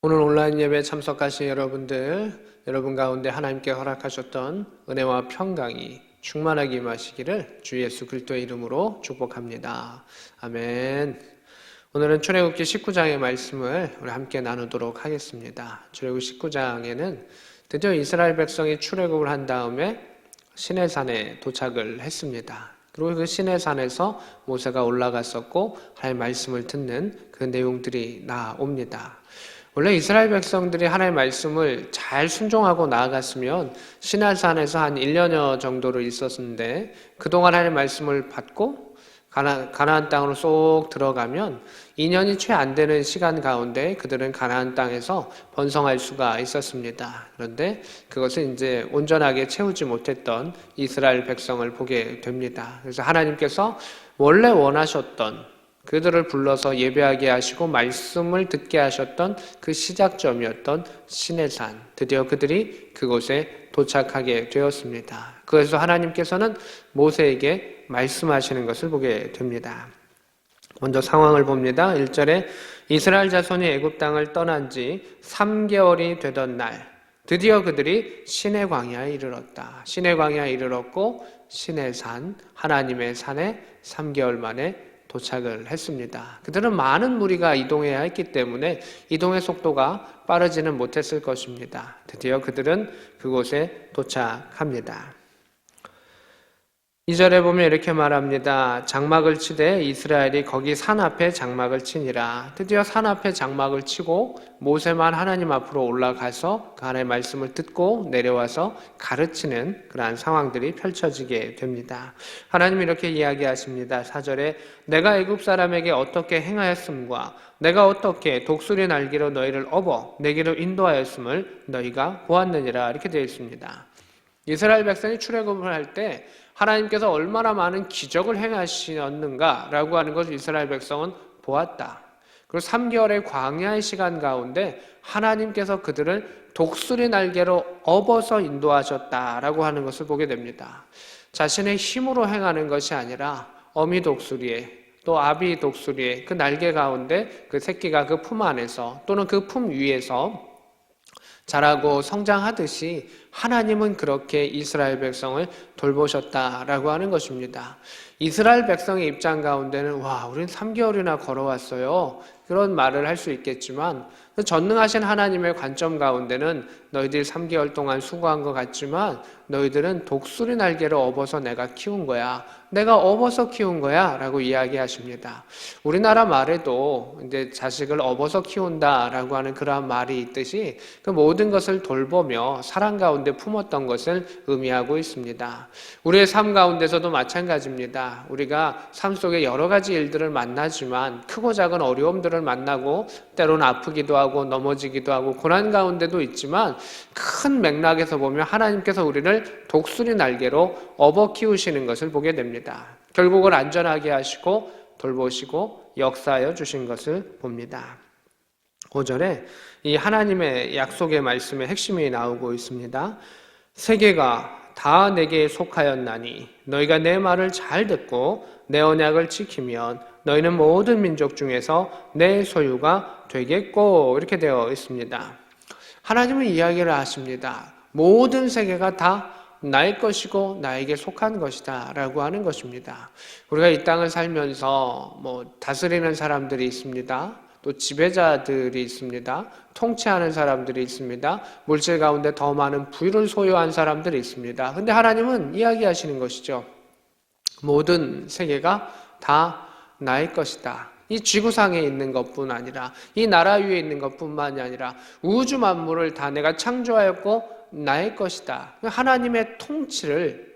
오늘 온라인 예배에 참석하신 여러분 가운데 하나님께 허락하셨던 은혜와 평강이 충만하게 임하시기를 주 예수 그리스도의 이름으로 축복합니다. 아멘. 오늘은 출애굽기 19장의 말씀을 우리 함께 나누도록 하겠습니다. 출애굽기 19장에는 드디어 이스라엘 백성이 출애굽을 한 다음에 시내산에 도착을 했습니다. 그리고 그 시내산에서 모세가 올라갔었고 하나님의 말씀을 듣는 그 내용들이 나옵니다. 원래 이스라엘 백성들이 하나님의 말씀을 잘 순종하고 나아갔으면 시내산에서 한 1년여 정도로 있었는데 그동안 하나님의 말씀을 받고 가나안 땅으로 쏙 들어가면 2년이 채 안 되는 시간 가운데 그들은 가나안 땅에서 번성할 수가 있었습니다. 그런데 그것을 이제 온전하게 채우지 못했던 이스라엘 백성을 보게 됩니다. 그래서 하나님께서 원래 원하셨던 그들을 불러서 예배하게 하시고 말씀을 듣게 하셨던 그 시작점이었던 시내산, 드디어 그들이 그곳에 도착하게 되었습니다. 그래서 하나님께서는 모세에게 말씀하시는 것을 보게 됩니다. 먼저 상황을 봅니다. 1절에 이스라엘 자손이 애굽 땅을 떠난 지 3개월이 되던 날 드디어 그들이 시내 광야에 이르렀다. 시내 광야에 이르렀고 시내산, 하나님의 산에 3개월 만에 도착을 했습니다. 그들은 많은 무리가 이동해야 했기 때문에 이동의 속도가 빠르지는 못했을 것입니다. 드디어 그들은 그곳에 도착합니다. 2절에 보면 이렇게 말합니다. 장막을 치되 이스라엘이 거기 산 앞에 장막을 치니라. 드디어 산 앞에 장막을 치고 모세만 하나님 앞으로 올라가서 그 하나님의 말씀을 듣고 내려와서 가르치는 그러한 상황들이 펼쳐지게 됩니다. 하나님이 이렇게 이야기하십니다. 4절에 내가 애굽 사람에게 어떻게 행하였음과 내가 어떻게 독수리 날개로 너희를 업어 내게로 인도하였음을 너희가 보았느니라. 이렇게 되어 있습니다. 이스라엘 백성이 출애굽을 할 때 하나님께서 얼마나 많은 기적을 행하시었는가라고 하는 것을 이스라엘 백성은 보았다. 그리고 3개월의 광야의 시간 가운데 하나님께서 그들을 독수리 날개로 업어서 인도하셨다라고 하는 것을 보게 됩니다. 자신의 힘으로 행하는 것이 아니라 어미 독수리의 또 아비 독수리의 그 날개 가운데 그 새끼가 그 품 안에서 또는 그 품 위에서 자라고 성장하듯이 하나님은 그렇게 이스라엘 백성을 돌보셨다라고 하는 것입니다. 이스라엘 백성의 입장 가운데는 와, 우린 3개월이나 걸어왔어요. 그런 말을 할 수 있겠지만 전능하신 하나님의 관점 가운데는 너희들이 3개월 동안 수고한 것 같지만 너희들은 독수리 날개를 업어서 내가 키운 거야. 내가 업어서 키운 거야 라고 이야기하십니다. 우리나라 말에도 이제 자식을 업어서 키운다라고 하는 그러한 말이 있듯이 그 모든 것을 돌보며 사랑 가운데 품었던 것을 의미하고 있습니다. 우리의 삶 가운데서도 마찬가지입니다. 우리가 삶 속에 여러 가지 일들을 만나지만 크고 작은 어려움들을 만나고 때로는 아프기도 하고 넘어지기도 하고 고난 가운데도 있지만 큰 맥락에서 보면 하나님께서 우리를 독수리 날개로 업어 키우시는 것을 보게 됩니다. 결국은 안전하게 하시고 돌보시고 역사하여 주신 것을 봅니다. 5절에 이 하나님의 약속의 말씀의 핵심이 나오고 있습니다. 세계가 다 내게 속하였나니 너희가 내 말을 잘 듣고 내 언약을 지키면 너희는 모든 민족 중에서 내 소유가 되겠고 이렇게 되어 있습니다. 하나님은 이야기를 하십니다. 모든 세계가 다 나의 것이고 나에게 속한 것이다 라고 하는 것입니다. 우리가 이 땅을 살면서 다스리는 사람들이 있습니다. 또 지배자들이 있습니다. 통치하는 사람들이 있습니다. 물질 가운데 더 많은 부유를 소유한 사람들이 있습니다. 근데 하나님은 이야기하시는 것이죠. 모든 세계가 다 나의 것이다. 이 지구상에 있는 것뿐 아니라 이 나라 위에 있는 것뿐만이 아니라 우주 만물을 다 내가 창조하였고 나의 것이다. 하나님의 통치를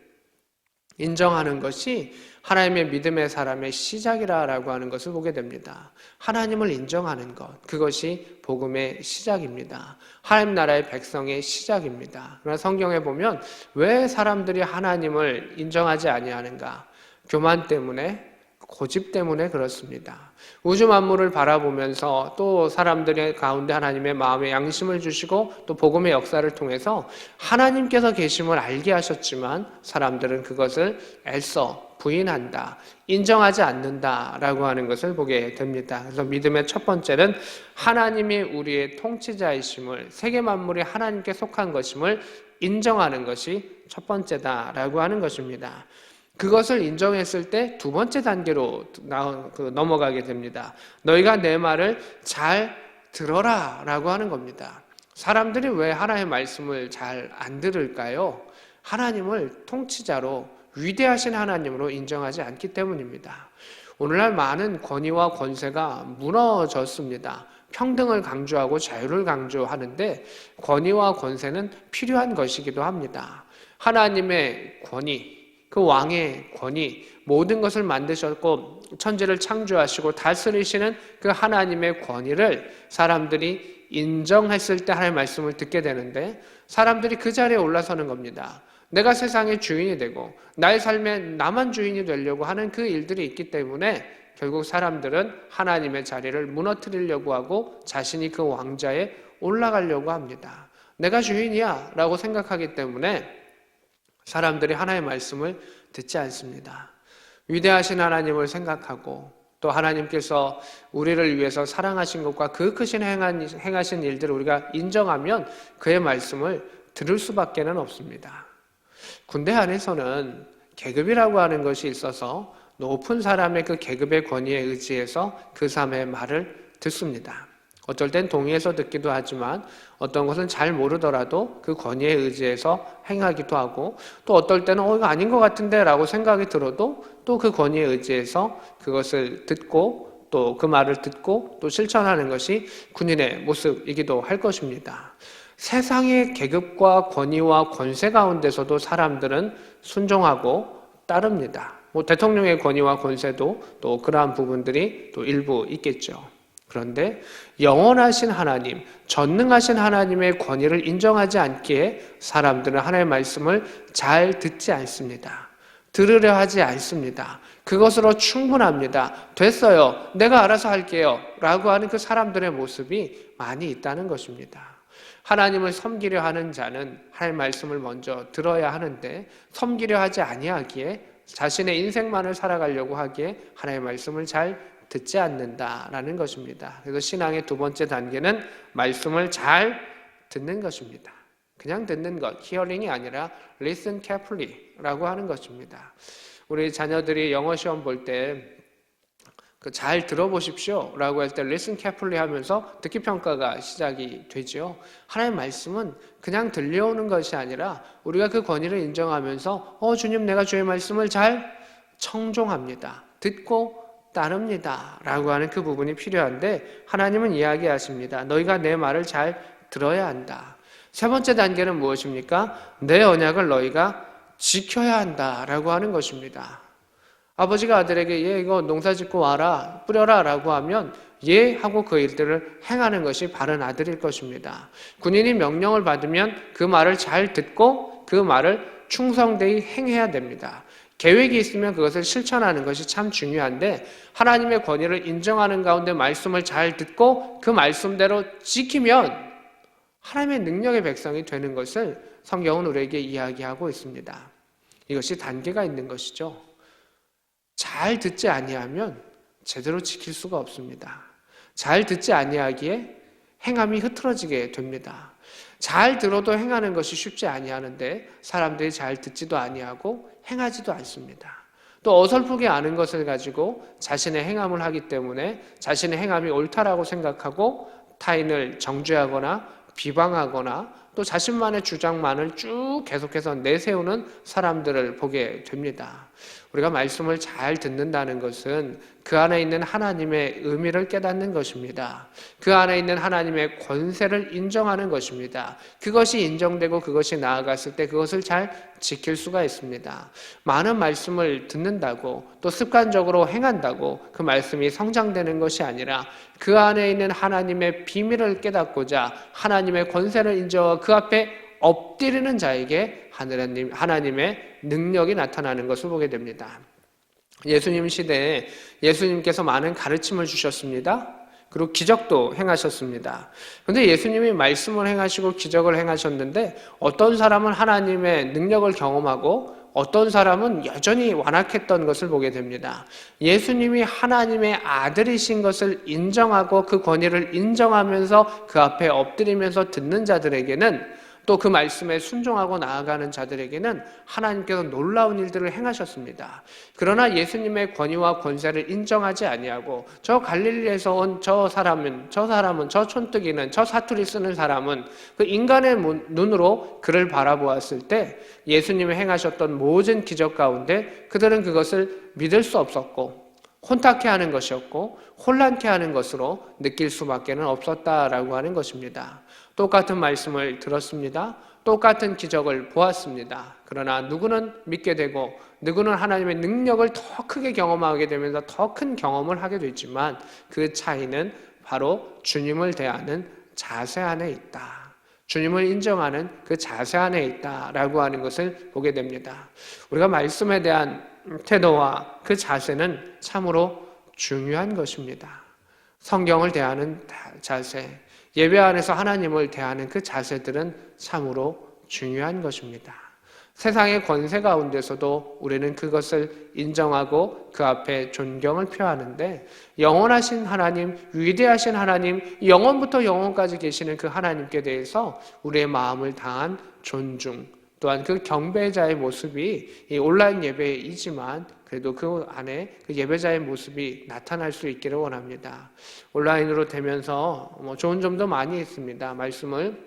인정하는 것이 하나님의 믿음의 사람의 시작이라고 하는 것을 보게 됩니다. 하나님을 인정하는 것, 그것이 복음의 시작입니다. 하나님 나라의 백성의 시작입니다. 그러나 성경에 보면 왜 사람들이 하나님을 인정하지 아니하는가? 교만 때문에, 고집 때문에 그렇습니다. 우주 만물을 바라보면서 또 사람들의 가운데 하나님의 마음에 양심을 주시고 또 복음의 역사를 통해서 하나님께서 계심을 알게 하셨지만 사람들은 그것을 애써 부인한다, 인정하지 않는다라고 하는 것을 보게 됩니다. 그래서 믿음의 첫 번째는 하나님이 우리의 통치자이심을, 세계 만물이 하나님께 속한 것임을 인정하는 것이 첫 번째다라고 하는 것입니다. 그것을 인정했을 때 두 번째 단계로 넘어가게 됩니다. 너희가 내 말을 잘 들어라 라고 하는 겁니다. 사람들이 왜 하나님의 말씀을 잘 안 들을까요? 하나님을 통치자로, 위대하신 하나님으로 인정하지 않기 때문입니다. 오늘날 많은 권위와 권세가 무너졌습니다. 평등을 강조하고 자유를 강조하는데 권위와 권세는 필요한 것이기도 합니다. 하나님의 권위, 그 왕의 권위, 모든 것을 만드셨고 천지를 창조하시고 다스리시는 그 하나님의 권위를 사람들이 인정했을 때 하나님의 말씀을 듣게 되는데 사람들이 그 자리에 올라서는 겁니다. 내가 세상의 주인이 되고 나의 삶에 나만 주인이 되려고 하는 그 일들이 있기 때문에 결국 사람들은 하나님의 자리를 무너뜨리려고 하고 자신이 그 왕자에 올라가려고 합니다. 내가 주인이야 라고 생각하기 때문에 사람들이 하나님의 말씀을 듣지 않습니다. 위대하신 하나님을 생각하고 또 하나님께서 우리를 위해서 사랑하신 것과 그 크신 행하신 일들을 우리가 인정하면 그의 말씀을 들을 수밖에는 없습니다. 군대 안에서는 계급이라고 하는 것이 있어서 높은 사람의 그 계급의 권위에 의지해서 그 사람의 말을 듣습니다. 어쩔 땐 동의해서 듣기도 하지만 어떤 것은 잘 모르더라도 그 권위에 의지해서 행하기도 하고 또 어떨 때는 이거 아닌 것 같은데 라고 생각이 들어도 또 그 권위에 의지해서 그것을 듣고 또 그 말을 듣고 또 실천하는 것이 군인의 모습이기도 할 것입니다. 세상의 계급과 권위와 권세 가운데서도 사람들은 순종하고 따릅니다. 대통령의 권위와 권세도 또 그러한 부분들이 또 일부 있겠죠. 그런데 영원하신 하나님, 전능하신 하나님의 권위를 인정하지 않기에 사람들은 하나님의 말씀을 잘 듣지 않습니다. 들으려 하지 않습니다. 그것으로 충분합니다. 됐어요. 내가 알아서 할게요. 라고 하는 그 사람들의 모습이 많이 있다는 것입니다. 하나님을 섬기려 하는 자는 하나님 말씀을 먼저 들어야 하는데 섬기려 하지 아니하기에 자신의 인생만을 살아가려고 하기에 하나님의 말씀을 잘 듣지 않는다라는 것입니다. 그래서 신앙의 두 번째 단계는 말씀을 잘 듣는 것입니다. 그냥 듣는 것, hearing이 아니라 listen carefully라고 하는 것입니다. 우리 자녀들이 영어 시험 볼 때 잘 들어보십시오 라고 할 때 listen carefully 하면서 듣기 평가가 시작이 되죠. 하나님의 말씀은 그냥 들려오는 것이 아니라 우리가 그 권위를 인정하면서 주님, 내가 주의 말씀을 잘 청종합니다. 듣고 따릅니다 라고 하는 그 부분이 필요한데, 하나님은 이야기하십니다. 너희가 내 말을 잘 들어야 한다. 세 번째 단계는 무엇입니까? 내 언약을 너희가 지켜야 한다라고 하는 것입니다. 아버지가 아들에게 이거 농사 짓고 와라, 뿌려라 라고 하면 하고 그 일들을 행하는 것이 바른 아들일 것입니다. 군인이 명령을 받으면 그 말을 잘 듣고 그 말을 충성되이 행해야 됩니다. 계획이 있으면 그것을 실천하는 것이 참 중요한데, 하나님의 권위를 인정하는 가운데 말씀을 잘 듣고 그 말씀대로 지키면 하나님의 능력의 백성이 되는 것을 성경은 우리에게 이야기하고 있습니다. 이것이 단계가 있는 것이죠. 잘 듣지 아니하면 제대로 지킬 수가 없습니다. 잘 듣지 아니하기에 행함이 흐트러지게 됩니다. 잘 들어도 행하는 것이 쉽지 아니하는데 사람들이 잘 듣지도 아니하고 행하지도 않습니다. 또 어설프게 아는 것을 가지고 자신의 행함을 하기 때문에 자신의 행함이 옳다라고 생각하고 타인을 정죄하거나 비방하거나 또 자신만의 주장만을 쭉 계속해서 내세우는 사람들을 보게 됩니다. 우리가 말씀을 잘 듣는다는 것은 그 안에 있는 하나님의 의미를 깨닫는 것입니다. 그 안에 있는 하나님의 권세를 인정하는 것입니다. 그것이 인정되고 그것이 나아갔을 때 그것을 잘 지킬 수가 있습니다. 많은 말씀을 듣는다고 또 습관적으로 행한다고 그 말씀이 성장되는 것이 아니라 그 안에 있는 하나님의 비밀을 깨닫고자 하나님의 권세를 인정하고 그 앞에 엎드리는 자에게 하나님의 능력이 나타나는 것을 보게 됩니다. 예수님 시대에 예수님께서 많은 가르침을 주셨습니다. 그리고 기적도 행하셨습니다. 그런데 예수님이 말씀을 행하시고 기적을 행하셨는데 어떤 사람은 하나님의 능력을 경험하고 어떤 사람은 여전히 완악했던 것을 보게 됩니다. 예수님이 하나님의 아들이신 것을 인정하고 그 권위를 인정하면서 그 앞에 엎드리면서 듣는 자들에게는, 또 그 말씀에 순종하고 나아가는 자들에게는 하나님께서 놀라운 일들을 행하셨습니다. 그러나 예수님의 권위와 권세를 인정하지 아니하고 저 갈릴리에서 온 저 사람은 저 촌뜨기는 저 사투리 쓰는 사람은 그 인간의 눈으로 그를 바라보았을 때 예수님이 행하셨던 모든 기적 가운데 그들은 그것을 믿을 수 없었고 혼탁해 하는 것이었고 혼란케 하는 것으로 느낄 수밖에는 없었다라고 하는 것입니다. 똑같은 말씀을 들었습니다. 똑같은 기적을 보았습니다. 그러나 누구는 믿게 되고 누구는 하나님의 능력을 더 크게 경험하게 되면서 더 큰 경험을 하게 되지만 그 차이는 바로 주님을 대하는 자세 안에 있다. 주님을 인정하는 그 자세 안에 있다라고 하는 것을 보게 됩니다. 우리가 말씀에 대한 태도와 그 자세는 참으로 중요한 것입니다. 성경을 대하는 자세, 예배 안에서 하나님을 대하는 그 자세들은 참으로 중요한 것입니다. 세상의 권세 가운데서도 우리는 그것을 인정하고 그 앞에 존경을 표하는데, 영원하신 하나님, 위대하신 하나님, 영원부터 영원까지 계시는 그 하나님께 대해서 우리의 마음을 다한 존중, 또한 그 경배자의 모습이 이 온라인 예배이지만 그래도 그 안에 그 예배자의 모습이 나타날 수 있기를 원합니다. 온라인으로 되면서 좋은 점도 많이 있습니다. 말씀을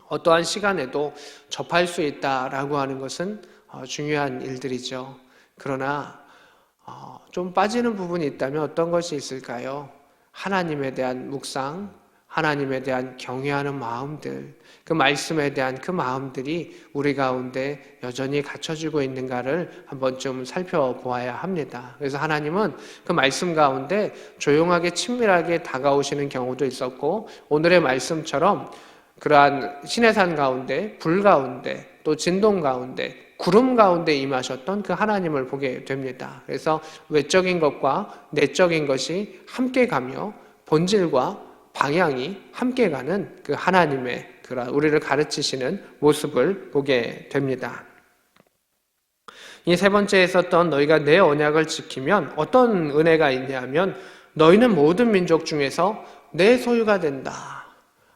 어떠한 시간에도 접할 수 있다라고 하는 것은 중요한 일들이죠. 그러나 좀 빠지는 부분이 있다면 어떤 것이 있을까요? 하나님에 대한 묵상, 하나님에 대한 경외하는 마음들, 그 말씀에 대한 그 마음들이 우리 가운데 여전히 갖춰지고 있는가를 한 번쯤 살펴보아야 합니다. 그래서 하나님은 그 말씀 가운데 조용하게 친밀하게 다가오시는 경우도 있었고, 오늘의 말씀처럼 그러한 시내산 가운데, 불 가운데, 또 진동 가운데, 구름 가운데 임하셨던 그 하나님을 보게 됩니다. 그래서 외적인 것과 내적인 것이 함께 가며 본질과 방향이 함께 가는 그 하나님의 그런 우리를 가르치시는 모습을 보게 됩니다. 이 세 번째에 있었던 너희가 내 언약을 지키면 어떤 은혜가 있냐면 너희는 모든 민족 중에서 내 소유가 된다.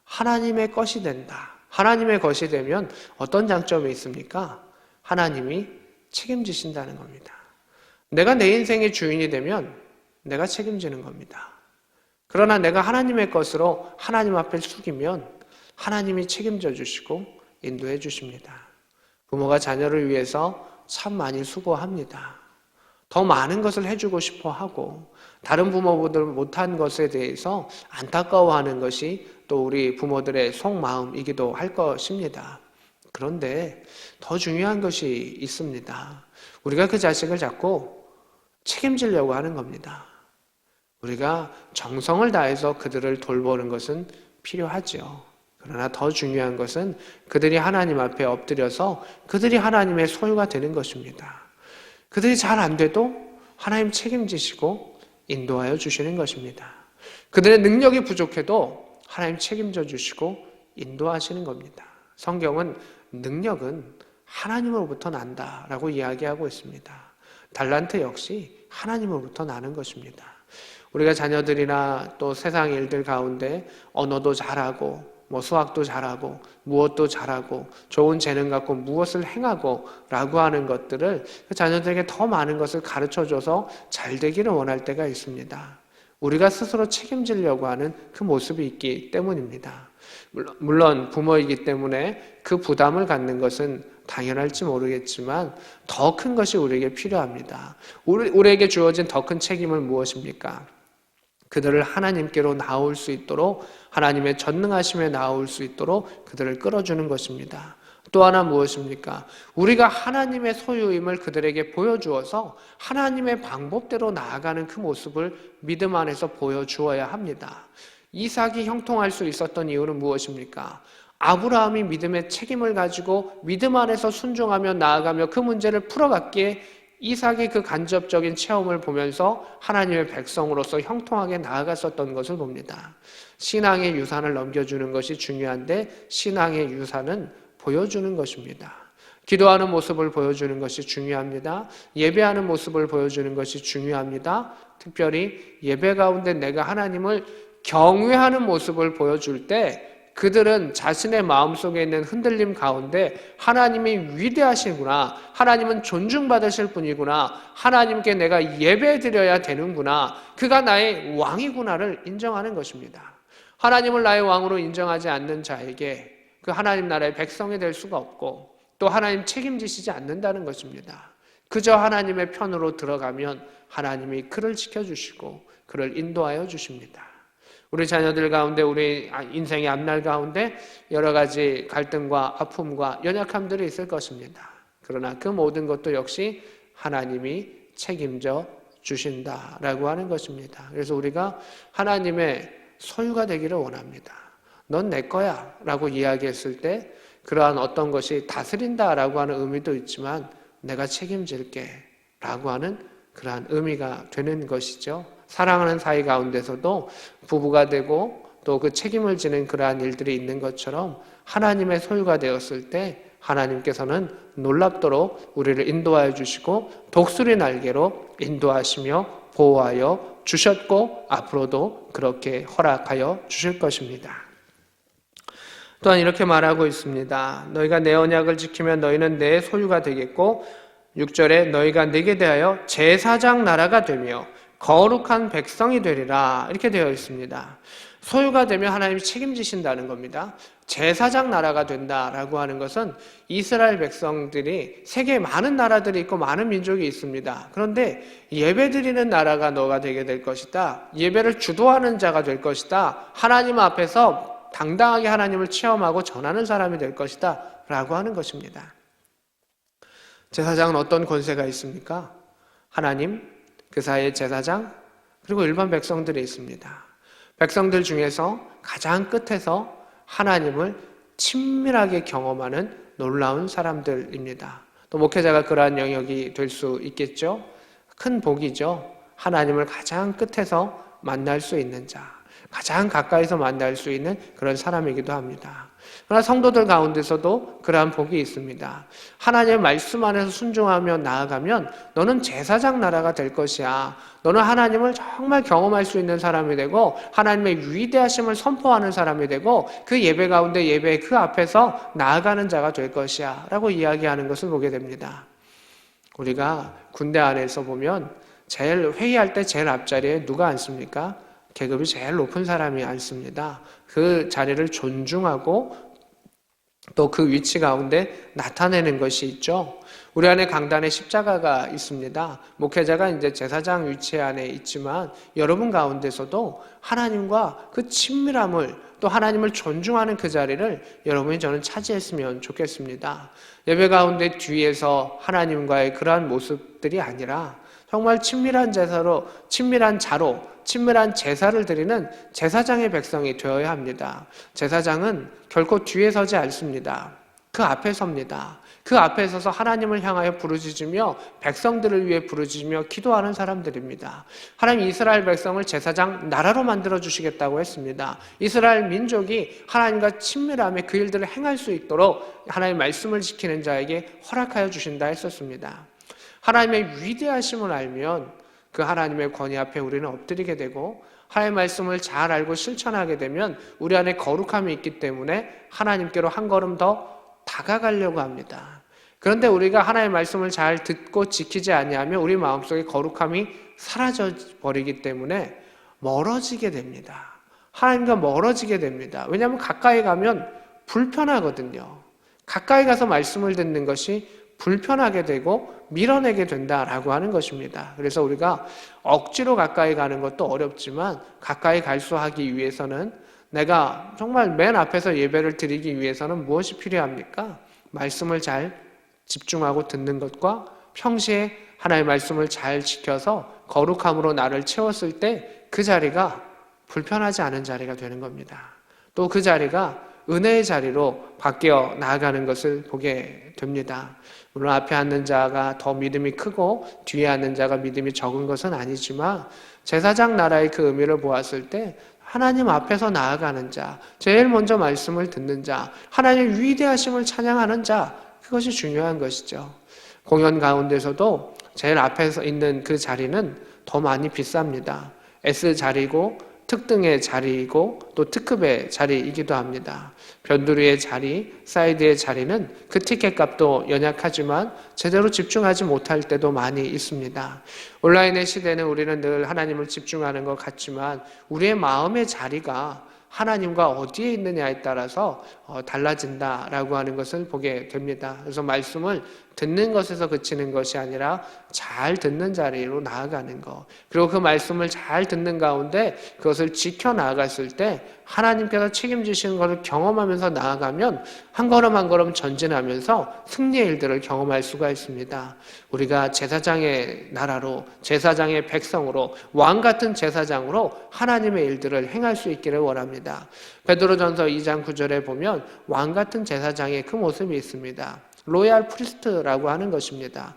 하나님의 것이 된다. 하나님의 것이 되면 어떤 장점이 있습니까? 하나님이 책임지신다는 겁니다. 내가 내 인생의 주인이 되면 내가 책임지는 겁니다. 그러나 내가 하나님의 것으로 하나님 앞에 숙이면 하나님이 책임져 주시고 인도해 주십니다. 부모가 자녀를 위해서 참 많이 수고합니다. 더 많은 것을 해주고 싶어 하고 다른 부모들 못한 것에 대해서 안타까워하는 것이 또 우리 부모들의 속마음이기도 할 것입니다. 그런데 더 중요한 것이 있습니다. 우리가 그 자식을 자꾸 책임지려고 하는 겁니다. 우리가 정성을 다해서 그들을 돌보는 것은 필요하죠. 그러나 더 중요한 것은 그들이 하나님 앞에 엎드려서 그들이 하나님의 소유가 되는 것입니다. 그들이 잘 안 돼도 하나님 책임지시고 인도하여 주시는 것입니다. 그들의 능력이 부족해도 하나님 책임져 주시고 인도하시는 겁니다. 성경은 능력은 하나님으로부터 난다라고 이야기하고 있습니다. 달란트 역시 하나님으로부터 나는 것입니다. 우리가 자녀들이나 또 세상 일들 가운데 언어도 잘하고 수학도 잘하고 무엇도 잘하고 좋은 재능 갖고 무엇을 행하고 라고 하는 것들을 자녀들에게 더 많은 것을 가르쳐줘서 잘 되기를 원할 때가 있습니다. 우리가 스스로 책임지려고 하는 그 모습이 있기 때문입니다. 물론 부모이기 때문에 그 부담을 갖는 것은 당연할지 모르겠지만 더 큰 것이 우리에게 필요합니다. 우리에게 주어진 더 큰 책임은 무엇입니까? 그들을 하나님께로 나올 수 있도록 하나님의 전능하심에 나올 수 있도록 그들을 끌어주는 것입니다. 또 하나 무엇입니까? 우리가 하나님의 소유임을 그들에게 보여주어서 하나님의 방법대로 나아가는 그 모습을 믿음 안에서 보여주어야 합니다. 이삭이 형통할 수 있었던 이유는 무엇입니까? 아브라함이 믿음의 책임을 가지고 믿음 안에서 순종하며 나아가며 그 문제를 풀어갔기에 이삭이 그 간접적인 체험을 보면서 하나님의 백성으로서 형통하게 나아갔었던 것을 봅니다. 신앙의 유산을 넘겨주는 것이 중요한데 신앙의 유산은 보여주는 것입니다. 기도하는 모습을 보여주는 것이 중요합니다. 예배하는 모습을 보여주는 것이 중요합니다. 특별히 예배 가운데 내가 하나님을 경외하는 모습을 보여줄 때 그들은 자신의 마음속에 있는 흔들림 가운데 하나님이 위대하시구나, 하나님은 존중받으실 분이구나, 하나님께 내가 예배드려야 되는구나, 그가 나의 왕이구나를 인정하는 것입니다. 하나님을 나의 왕으로 인정하지 않는 자에게 그 하나님 나라의 백성이 될 수가 없고 또 하나님 책임지시지 않는다는 것입니다. 그저 하나님의 편으로 들어가면 하나님이 그를 지켜주시고 그를 인도하여 주십니다. 우리 자녀들 가운데 우리 인생의 앞날 가운데 여러 가지 갈등과 아픔과 연약함들이 있을 것입니다. 그러나 그 모든 것도 역시 하나님이 책임져 주신다라고 하는 것입니다. 그래서 우리가 하나님의 소유가 되기를 원합니다. 넌 내 거야 라고 이야기했을 때 그러한 어떤 것이 다스린다라고 하는 의미도 있지만 내가 책임질게 라고 하는 그러한 의미가 되는 것이죠. 사랑하는 사이 가운데서도 부부가 되고 또 그 책임을 지는 그러한 일들이 있는 것처럼 하나님의 소유가 되었을 때 하나님께서는 놀랍도록 우리를 인도하여 주시고 독수리 날개로 인도하시며 보호하여 주셨고 앞으로도 그렇게 허락하여 주실 것입니다. 또한 이렇게 말하고 있습니다. 너희가 내 언약을 지키면 너희는 내 소유가 되겠고 6절에 너희가 내게 대하여 제사장 나라가 되며 거룩한 백성이 되리라 이렇게 되어 있습니다. 소유가 되면 하나님이 책임지신다는 겁니다. 제사장 나라가 된다라고 하는 것은 이스라엘 백성들이 세계에 많은 나라들이 있고 많은 민족이 있습니다. 그런데 예배드리는 나라가 너가 되게 될 것이다. 예배를 주도하는 자가 될 것이다. 하나님 앞에서 당당하게 하나님을 체험하고 전하는 사람이 될 것이다 라고 하는 것입니다. 제사장은 어떤 권세가 있습니까? 하나님, 그 사이에 제사장, 그리고 일반 백성들이 있습니다. 백성들 중에서 가장 끝에서 하나님을 친밀하게 경험하는 놀라운 사람들입니다. 또 목회자가 그러한 영역이 될 수 있겠죠? 큰 복이죠. 하나님을 가장 끝에서 만날 수 있는 자, 가장 가까이서 만날 수 있는 그런 사람이기도 합니다. 그러나 성도들 가운데서도 그러한 복이 있습니다. 하나님의 말씀 안에서 순종하며 나아가면 너는 제사장 나라가 될 것이야. 너는 하나님을 정말 경험할 수 있는 사람이 되고 하나님의 위대하심을 선포하는 사람이 되고 그 예배 가운데 예배 그 앞에서 나아가는 자가 될 것이야 라고 이야기하는 것을 보게 됩니다. 우리가 군대 안에서 보면 제일 회의할 때 제일 앞자리에 누가 앉습니까? 계급이 제일 높은 사람이 앉습니다. 그 자리를 존중하고 또 그 위치 가운데 나타내는 것이 있죠. 우리 안에 강단에 십자가가 있습니다. 목회자가 이제 제사장 위치 안에 있지만 여러분 가운데서도 하나님과 그 친밀함을 또 하나님을 존중하는 그 자리를 여러분이 저는 차지했으면 좋겠습니다. 예배 가운데 뒤에서 하나님과의 그러한 모습들이 아니라 정말 친밀한 제사로, 친밀한 자로, 친밀한 제사를 드리는 제사장의 백성이 되어야 합니다. 제사장은 결코 뒤에 서지 않습니다. 그 앞에 섭니다. 그 앞에 서서 하나님을 향하여 부르짖으며 백성들을 위해 부르짖으며 기도하는 사람들입니다. 하나님 이스라엘 백성을 제사장 나라로 만들어 주시겠다고 했습니다. 이스라엘 민족이 하나님과 친밀함에 그 일들을 행할 수 있도록 하나님의 말씀을 지키는 자에게 허락하여 주신다 했었습니다. 하나님의 위대하심을 알면 그 하나님의 권위 앞에 우리는 엎드리게 되고 하나님의 말씀을 잘 알고 실천하게 되면 우리 안에 거룩함이 있기 때문에 하나님께로 한 걸음 더 다가가려고 합니다. 그런데 우리가 하나님의 말씀을 잘 듣고 지키지 아니하면 우리 마음속에 거룩함이 사라져 버리기 때문에 멀어지게 됩니다. 하나님과 멀어지게 됩니다. 왜냐하면 가까이 가면 불편하거든요. 가까이 가서 말씀을 듣는 것이 불편하게 되고 밀어내게 된다라고 하는 것입니다. 그래서 우리가 억지로 가까이 가는 것도 어렵지만 가까이 갈수하기 위해서는 내가 정말 맨 앞에서 예배를 드리기 위해서는 무엇이 필요합니까? 말씀을 잘 집중하고 듣는 것과 평시에 하나님의 말씀을 잘 지켜서 거룩함으로 나를 채웠을 때 그 자리가 불편하지 않은 자리가 되는 겁니다. 또 그 자리가 은혜의 자리로 바뀌어 나아가는 것을 보게 됩니다. 물론 앞에 앉는 자가 더 믿음이 크고 뒤에 앉는 자가 믿음이 적은 것은 아니지만 제사장 나라의 그 의미를 보았을 때 하나님 앞에서 나아가는 자, 제일 먼저 말씀을 듣는 자, 하나님의 위대하심을 찬양하는 자, 그것이 중요한 것이죠. 공연 가운데서도 제일 앞에서 있는 그 자리는 더 많이 비쌉니다. S 자리고 특등의 자리이고 또 특급의 자리이기도 합니다. 변두리의 자리, 사이드의 자리는 그 티켓 값도 연약하지만 제대로 집중하지 못할 때도 많이 있습니다. 온라인의 시대는 우리는 늘 하나님을 집중하는 것 같지만 우리의 마음의 자리가 하나님과 어디에 있느냐에 따라서 달라진다라고 하는 것을 보게 됩니다. 그래서 말씀을 듣는 것에서 그치는 것이 아니라 잘 듣는 자리로 나아가는 것, 그리고 그 말씀을 잘 듣는 가운데 그것을 지켜나갔을 때 하나님께서 책임지시는 것을 경험하면서 나아가면 한 걸음 한 걸음 전진하면서 승리의 일들을 경험할 수가 있습니다. 우리가 제사장의 나라로, 제사장의 백성으로, 왕같은 제사장으로 하나님의 일들을 행할 수 있기를 원합니다. 베드로전서 2장 9절에 보면 왕같은 제사장의 그 모습이 있습니다. 로얄 프리스트라고 하는 것입니다.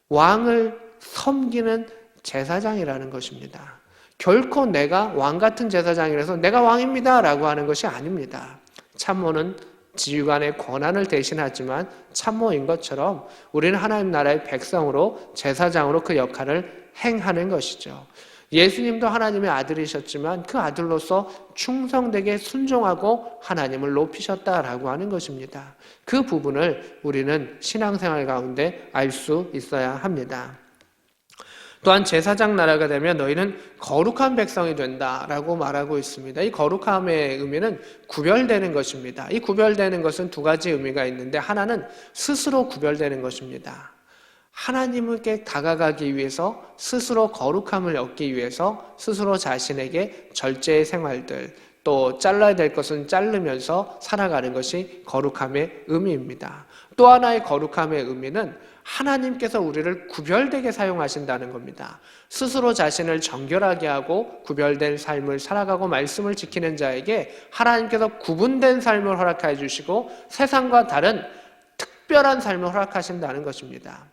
왕을 섬기는 제사장이라는 것입니다. 결코 내가 왕같은 제사장이라서 내가 왕입니다 라고 하는 것이 아닙니다. 참모는 지휘관의 권한을 대신하지만 참모인 것처럼 우리는 하나님 나라의 백성으로 제사장으로 그 역할을 행하는 것이죠. 예수님도 하나님의 아들이셨지만 그 아들로서 충성되게 순종하고 하나님을 높이셨다라고 하는 것입니다. 그 부분을 우리는 신앙생활 가운데 알 수 있어야 합니다. 또한 제사장 나라가 되면 너희는 거룩한 백성이 된다라고 말하고 있습니다. 이 거룩함의 의미는 구별되는 것입니다. 이 구별되는 것은 두 가지 의미가 있는데 하나는 스스로 구별되는 것입니다. 하나님께 다가가기 위해서 스스로 거룩함을 얻기 위해서 스스로 자신에게 절제의 생활들 또 잘라야 될 것은 자르면서 살아가는 것이 거룩함의 의미입니다. 또 하나의 거룩함의 의미는 하나님께서 우리를 구별되게 사용하신다는 겁니다. 스스로 자신을 정결하게 하고 구별된 삶을 살아가고 말씀을 지키는 자에게 하나님께서 구분된 삶을 허락해 주시고 세상과 다른 특별한 삶을 허락하신다는 것입니다.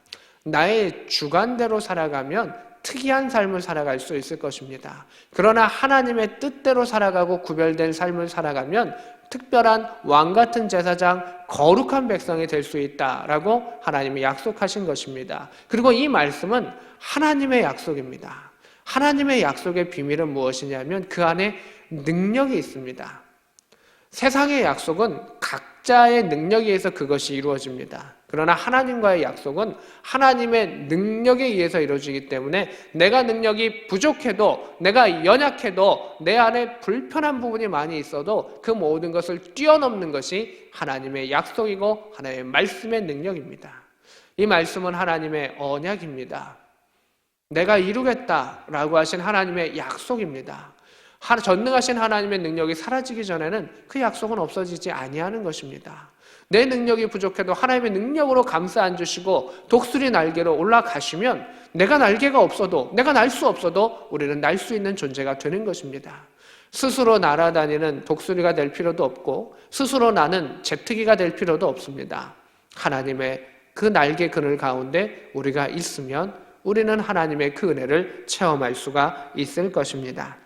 나의 주관대로 살아가면 특이한 삶을 살아갈 수 있을 것입니다. 그러나 하나님의 뜻대로 살아가고 구별된 삶을 살아가면 특별한 왕 같은 제사장, 거룩한 백성이 될 수 있다라고 하나님이 약속하신 것입니다. 그리고 이 말씀은 하나님의 약속입니다. 하나님의 약속의 비밀은 무엇이냐면 그 안에 능력이 있습니다. 세상의 약속은 각자의 능력에 의해서 그것이 이루어집니다. 그러나 하나님과의 약속은 하나님의 능력에 의해서 이루어지기 때문에 내가 능력이 부족해도, 내가 연약해도, 내 안에 불편한 부분이 많이 있어도 그 모든 것을 뛰어넘는 것이 하나님의 약속이고 하나님의 말씀의 능력입니다. 이 말씀은 하나님의 언약입니다. 내가 이루겠다라고 하신 하나님의 약속입니다. 전능하신 하나님의 능력이 사라지기 전에는 그 약속은 없어지지 아니하는 것입니다. 내 능력이 부족해도 하나님의 능력으로 감싸 안주시고 독수리 날개로 올라가시면 내가 날개가 없어도, 내가 날 수 없어도 우리는 날 수 있는 존재가 되는 것입니다. 스스로 날아다니는 독수리가 될 필요도 없고 스스로 나는 제트기가 될 필요도 없습니다. 하나님의 그 날개 그늘 가운데 우리가 있으면 우리는 하나님의 그 은혜를 체험할 수가 있을 것입니다.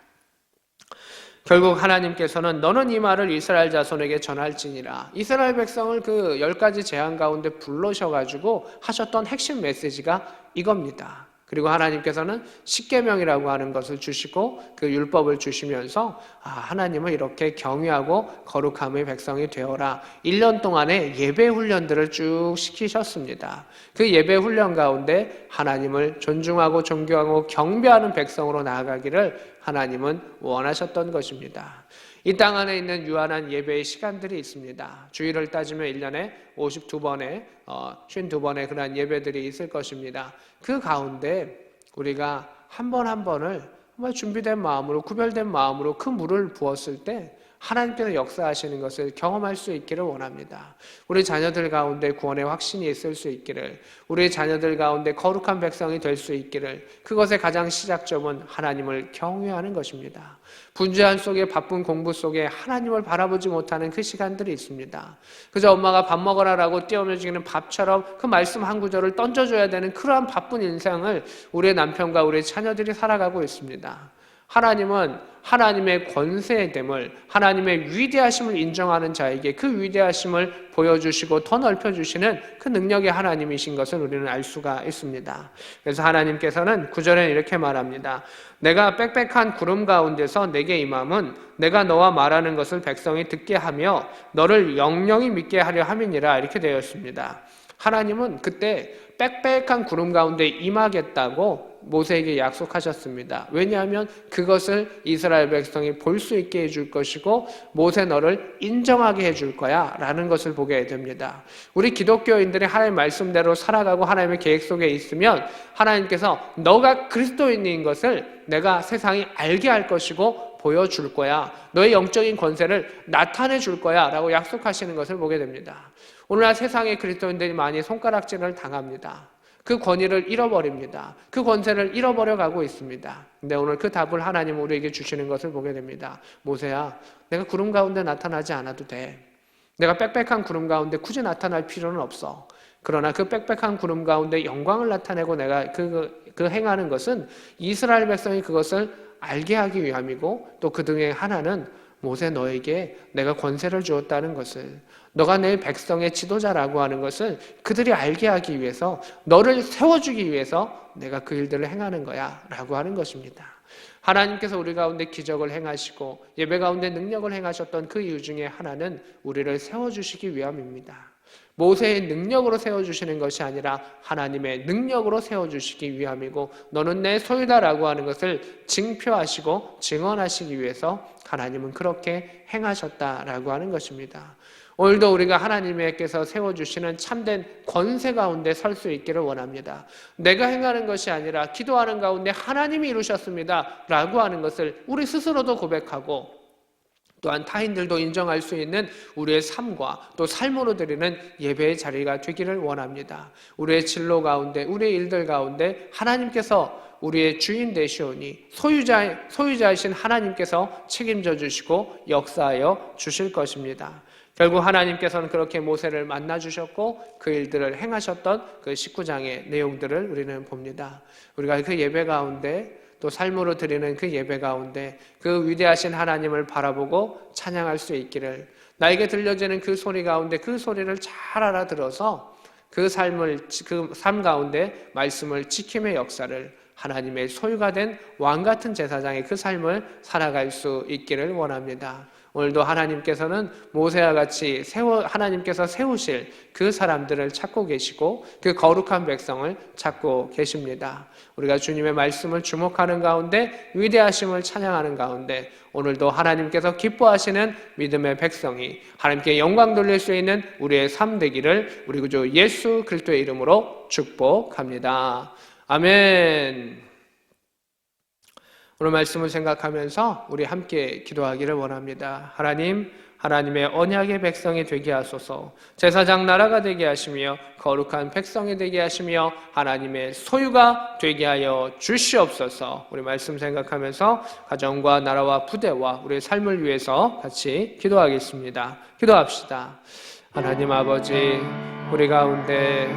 결국 하나님께서는 너는 이 말을 이스라엘 자손에게 전할지니라. 이스라엘 백성을 그 10가지 재앙 가운데 불러셔가지고 하셨던 핵심 메시지가 이겁니다. 그리고 하나님께서는 십계명이라고 하는 것을 주시고 그 율법을 주시면서 하나님을 이렇게 경외하고 거룩함의 백성이 되어라. 1년 동안의 예배 훈련들을 쭉 시키셨습니다. 그 예배 훈련 가운데 하나님을 존중하고 존경하고 경배하는 백성으로 나아가기를 하나님은 원하셨던 것입니다. 이 땅 안에 있는 유한한 예배의 시간들이 있습니다. 주일을 따지면 1년에 52번의 52번의 그러한 예배들이 있을 것입니다. 그 가운데 우리가 한 번 한 번을 정말 준비된 마음으로, 구별된 마음으로 그 물을 부었을 때 하나님께서 역사하시는 것을 경험할 수 있기를 원합니다. 우리 자녀들 가운데 구원의 확신이 있을 수 있기를, 우리 자녀들 가운데 거룩한 백성이 될 수 있기를, 그것의 가장 시작점은 하나님을 경외하는 것입니다. 분주한 속에, 바쁜 공부 속에 하나님을 바라보지 못하는 그 시간들이 있습니다. 그저 엄마가 밥 먹어라라고 띄워주기는 밥처럼 그 말씀 한 구절을 던져줘야 되는 그러한 바쁜 인생을 우리의 남편과 우리의 자녀들이 살아가고 있습니다. 하나님은 하나님의 권세의 됨을, 하나님의 위대하심을 인정하는 자에게 그 위대하심을 보여주시고 더 넓혀주시는 그 능력의 하나님이신 것을 우리는 알 수가 있습니다. 그래서 하나님께서는 9절에 이렇게 말합니다. 내가 빽빽한 구름 가운데서 내게 임함은 내가 너와 말하는 것을 백성이 듣게 하며 너를 영영히 믿게 하려 함이니라. 이렇게 되어 있습니다. 하나님은 그때 빽빽한 구름 가운데 임하겠다고 모세에게 약속하셨습니다. 왜냐하면 그것을 이스라엘 백성이 볼 수 있게 해줄 것이고 모세 너를 인정하게 해줄 거야 라는 것을 보게 됩니다. 우리 기독교인들이 하나님의 말씀대로 살아가고 하나님의 계획 속에 있으면 하나님께서 너가 그리스도인인 것을 내가 세상이 알게 할 것이고 보여줄 거야, 너의 영적인 권세를 나타내 줄 거야 라고 약속하시는 것을 보게 됩니다. 오늘날 세상의 그리스도인들이 많이 손가락질을 당합니다. 그 권위를 잃어버립니다. 그 권세를 잃어버려 가고 있습니다. 근데 오늘 그 답을 하나님 우리에게 주시는 것을 보게 됩니다. 모세야, 내가 구름 가운데 나타나지 않아도 돼. 내가 빽빽한 구름 가운데 굳이 나타날 필요는 없어. 그러나 그 빽빽한 구름 가운데 영광을 나타내고 내가 그 행하는 것은 이스라엘 백성이 그것을 알게 하기 위함이고 또 그 등의 하나는 모세 너에게 내가 권세를 주었다는 것을, 너가 내 백성의 지도자라고 하는 것을 그들이 알게 하기 위해서, 너를 세워주기 위해서 내가 그 일들을 행하는 거야 라고 하는 것입니다. 하나님께서 우리 가운데 기적을 행하시고 예배 가운데 능력을 행하셨던 그 이유 중에 하나는 우리를 세워주시기 위함입니다. 모세의 능력으로 세워주시는 것이 아니라 하나님의 능력으로 세워주시기 위함이고 너는 내 소유다라고 하는 것을 증표하시고 증언하시기 위해서 하나님은 그렇게 행하셨다라고 하는 것입니다. 오늘도 우리가 하나님께서 세워주시는 참된 권세 가운데 설 수 있기를 원합니다. 내가 행하는 것이 아니라 기도하는 가운데 하나님이 이루셨습니다 라고 하는 것을 우리 스스로도 고백하고 또한 타인들도 인정할 수 있는 우리의 삶과 또 삶으로 드리는 예배의 자리가 되기를 원합니다. 우리의 진로 가운데, 우리의 일들 가운데 하나님께서 우리의 주인 되시오니 소유자이신 하나님께서 책임져 주시고 역사하여 주실 것입니다. 결국 하나님께서는 그렇게 모세를 만나 주셨고 그 일들을 행하셨던 그 19장의 내용들을 우리는 봅니다. 우리가 그 예배 가운데 또 삶으로 드리는 그 예배 가운데 그 위대하신 하나님을 바라보고 찬양할 수 있기를, 나에게 들려지는 그 소리 가운데 그 소리를 잘 알아들어서 그 삶 가운데 말씀을 지킴의 역사를, 하나님의 소유가 된 왕 같은 제사장의 그 삶을 살아갈 수 있기를 원합니다. 오늘도 하나님께서는 모세와 같이 하나님께서 세우실 그 사람들을 찾고 계시고 그 거룩한 백성을 찾고 계십니다. 우리가 주님의 말씀을 주목하는 가운데, 위대하심을 찬양하는 가운데 오늘도 하나님께서 기뻐하시는 믿음의 백성이 하나님께 영광 돌릴 수 있는 우리의 삶 되기를 우리 구주 예수 그리스도의 이름으로 축복합니다. 아멘. 오늘 말씀을 생각하면서 우리 함께 기도하기를 원합니다. 하나님, 하나님의 언약의 백성이 되게 하소서. 제사장 나라가 되게 하시며 거룩한 백성이 되게 하시며 하나님의 소유가 되게 하여 주시옵소서. 우리 말씀 생각하면서 가정과 나라와 부대와 우리의 삶을 위해서 같이 기도하겠습니다. 기도합시다. 하나님 아버지, 우리 가운데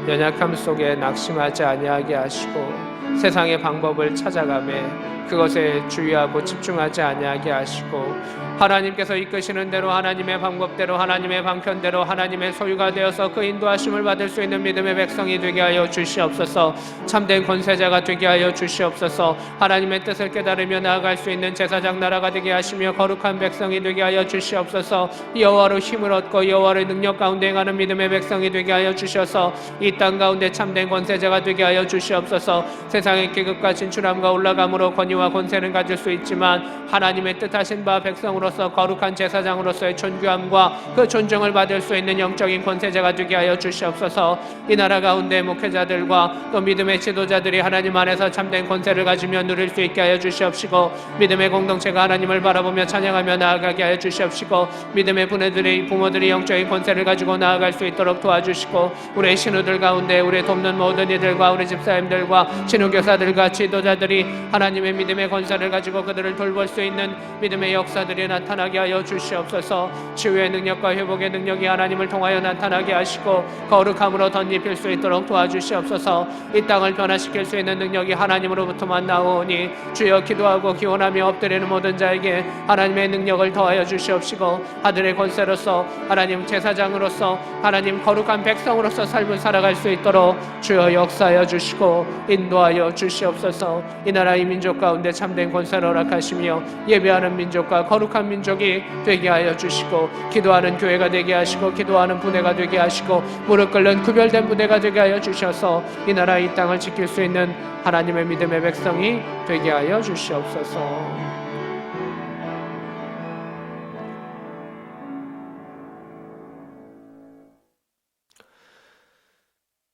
연약함 속에 낙심하지 아니하게 하시고 세상의 방법을 찾아가며 그것에 주의하고 집중하지 아니하게 하시고 하나님께서 이끄시는 대로, 하나님의 방법대로, 하나님의 방편대로 하나님의 소유가 되어서 그 인도하심을 받을 수 있는 믿음의 백성이 되게 하여 주시옵소서. 참된 권세자가 되게 하여 주시옵소서. 하나님의 뜻을 깨달으며 나아갈 수 있는 제사장 나라가 되게 하시며 거룩한 백성이 되게 하여 주시옵소서. 여호와로 힘을 얻고 여호와의 능력 가운데 행하는 믿음의 백성이 되게 하여 주셔서 이 땅 가운데 참된 권세자가 되게 하여 주시옵소서. 세상의 계급과 진출함과 올라감으로 권위와 권세는 가질 수 있지만 하나님의 뜻하신 바 백성으로서 거룩한 제사장으로서의 존귀함과 그 존중을 받을 수 있는 영적인 권세자가 되게 하여 주시옵소서. 이 나라 가운데 목회자들과 또 믿음의 지도자들이 하나님 안에서 참된 권세를 가지며 누릴 수 있게 하여 주시옵시고, 믿음의 공동체가 하나님을 바라보며 찬양하며 나아가게 하여 주시옵시고, 믿음의 부모들이 영적인 권세를 가지고 나아갈 수 있도록 도와주시고, 우리의 신우들 가운데 우리 돕는 모든 이들과 우리 집사님들과 신우교사들과 지도자들이 하나님의 믿음의 권세를 가지고 그들을 돌볼 수 있는 믿음의 역사들이 나타나게 하여 주시옵소서. 치유의 능력과 회복의 능력이 하나님을 통하여 나타나게 하시고 거룩함으로 덧입힐 수 있도록 도와주시옵소서. 이 땅을 변화시킬 수 있는 능력이 하나님으로부터만 나오니 주여, 기도하고 기원하며 엎드리는 모든 자에게 하나님의 능력을 더하여 주시옵시고, 아들의 권세로서 하나님 제사장으로서 하나님 거룩한 백성으로서 삶을 살아갈 수 있도록 주여 역사하여 주시고 인도하여 주시옵소서. 이 나라 이 민족 가운데 참된 권세를 허락하시며 예배하는 민족과 거룩한 민족이 되게 하여 주시고, 기도하는 교회가 되게 하시고 기도하는 부대가 되게 하시고 무릎 꿇는 구별된 부대가 되게 하여 주셔서 이 나라 이 땅을 지킬 수 있는 하나님의 믿음의 백성이 되게 하여 주시옵소서.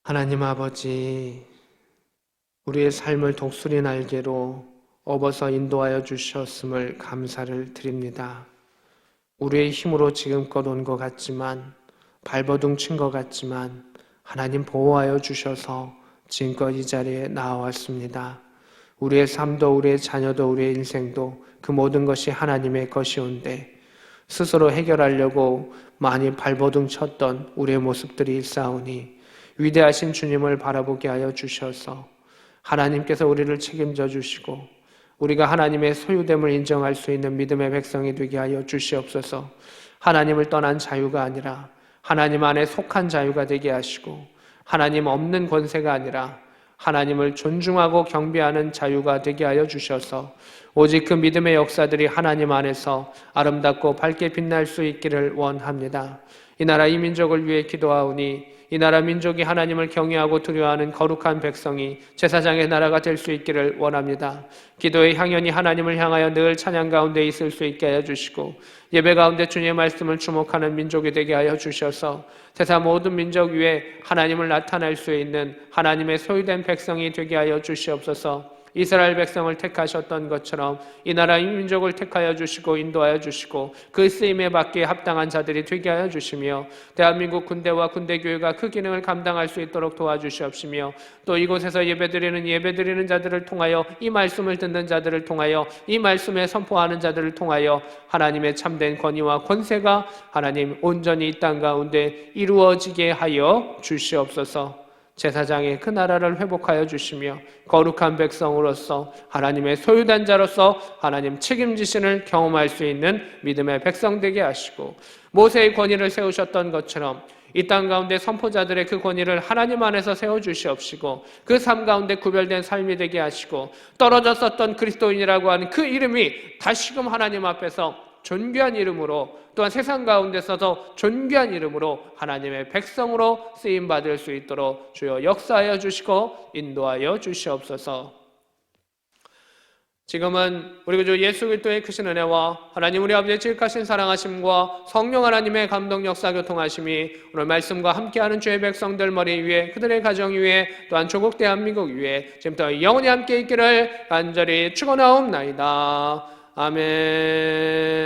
하나님 아버지, 우리의 삶을 독수리 날개로 업어서 인도하여 주셨음을 감사를 드립니다. 우리의 힘으로 지금껏 온 것 같지만, 발버둥 친 것 같지만 하나님 보호하여 주셔서 지금껏 이 자리에 나와왔습니다. 우리의 삶도 우리의 자녀도 우리의 인생도 그 모든 것이 하나님의 것이온데 스스로 해결하려고 많이 발버둥 쳤던 우리의 모습들이 있사오니 위대하신 주님을 바라보게 하여 주셔서 하나님께서 우리를 책임져 주시고 우리가 하나님의 소유됨을 인정할 수 있는 믿음의 백성이 되게 하여 주시옵소서. 하나님을 떠난 자유가 아니라 하나님 안에 속한 자유가 되게 하시고, 하나님 없는 권세가 아니라 하나님을 존중하고 경배하는 자유가 되게 하여 주셔서 오직 그 믿음의 역사들이 하나님 안에서 아름답고 밝게 빛날 수 있기를 원합니다. 이 나라 이 민족을 위해 기도하오니 이 나라 민족이 하나님을 경외하고 두려워하는 거룩한 백성이 제사장의 나라가 될 수 있기를 원합니다. 기도의 향연이 하나님을 향하여 늘 찬양 가운데 있을 수 있게 하여 주시고, 예배 가운데 주님의 말씀을 주목하는 민족이 되게 하여 주셔서 세상 모든 민족 위에 하나님을 나타낼 수 있는 하나님의 소유된 백성이 되게 하여 주시옵소서. 이스라엘 백성을 택하셨던 것처럼 이 나라 이 민족을 택하여 주시고 인도하여 주시고 그 쓰임에 받기에 합당한 자들이 되게 하여 주시며 대한민국 군대와 군대교회가 그 기능을 감당할 수 있도록 도와주시옵시며 또 이곳에서 예배드리는 자들을 통하여 이 말씀을 듣는 자들을 통하여 이 말씀에 선포하는 자들을 통하여 하나님의 참된 권위와 권세가 하나님 온전히 이 땅 가운데 이루어지게 하여 주시옵소서. 제사장의 그 나라를 회복하여 주시며 거룩한 백성으로서 하나님의 소유된 자로서 하나님 책임지신을 경험할 수 있는 믿음의 백성 되게 하시고 모세의 권위를 세우셨던 것처럼 이 땅 가운데 선포자들의 그 권위를 하나님 안에서 세워주시옵시고 그 삶 가운데 구별된 삶이 되게 하시고 떨어졌었던 그리스도인이라고 하는 그 이름이 다시금 하나님 앞에서 존귀한 이름으로 또한 세상 가운데서도 존귀한 이름으로 하나님의 백성으로 쓰임받을 수 있도록 주여 역사하여 주시고 인도하여 주시옵소서. 지금은 우리 구주 예수 그리스도의 크신 은혜와 하나님 우리 아버지의 지극하신 사랑하심과 성령 하나님의 감동 역사 교통하심이 오늘 말씀과 함께하는 주의 백성들 머리 위에 그들의 가정 위에 또한 조국 대한민국 위에 지금부터 영원히 함께 있기를 간절히 축원하옵나이다. 아멘.